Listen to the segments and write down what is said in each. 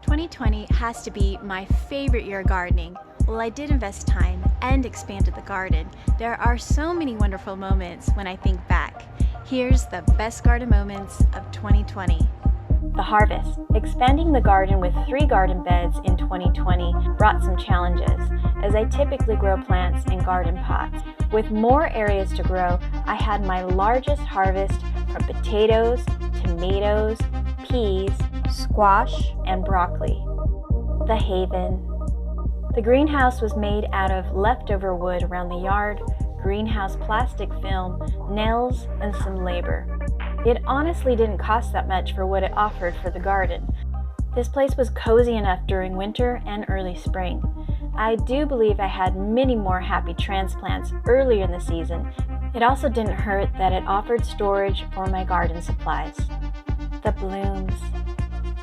2020 has to be my favorite year gardening. While I did invest time and expanded the garden, there are so many wonderful moments when I think back. Here's the best garden moments of 2020. The harvest. Expanding the garden with 3 garden beds in 2020 brought some challenges, as I typically grow plants in garden pots. With more areas to grow, I had my largest harvest from potatoes, tomatoes, peas, squash, and broccoli. The haven. The greenhouse was made out of leftover wood around the yard, greenhouse plastic film, nails, and some labor. It honestly didn't cost that much for what it offered for the garden. This place was cozy enough during winter and early spring. I do believe I had many more happy transplants earlier in the season. It also didn't hurt that it offered storage for my garden supplies. The blooms.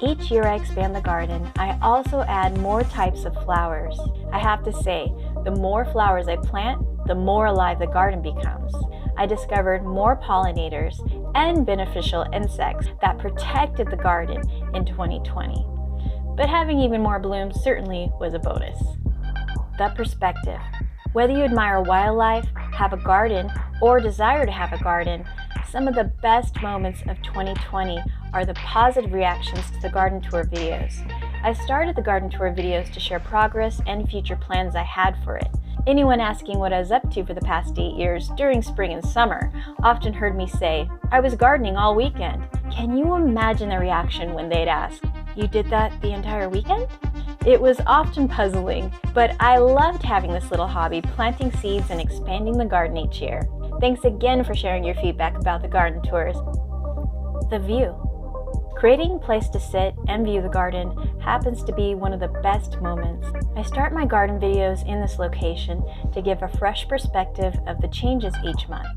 Each year I expand the garden, I also add more types of flowers. I have to say, the more flowers I plant, the more alive the garden becomes. I discovered more pollinators and beneficial insects that protected the garden in 2020. But having even more blooms certainly was a bonus. The perspective. Whether you admire wildlife, have a garden, or desire to have a garden, some of the best moments of 2020 are the positive reactions to the garden tour videos. I started the garden tour videos to share progress and future plans I had for it. Anyone asking what I was up to for the past 8 years during spring and summer often heard me say, I was gardening all weekend. Can you imagine the reaction when they'd ask, you did that the entire weekend? It was often puzzling, but I loved having this little hobby, planting seeds and expanding the garden each year. Thanks again for sharing your feedback about the garden tours. The view. Creating a place to sit and view the garden happens to be one of the best moments. I start my garden videos in this location to give a fresh perspective of the changes each month.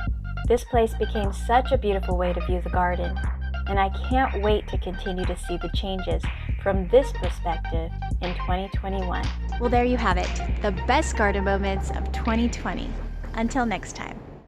This place became such a beautiful way to view the garden, and I can't wait to continue to see the changes from this perspective in 2021. Well, there you have it, the best garden moments of 2020. Until next time.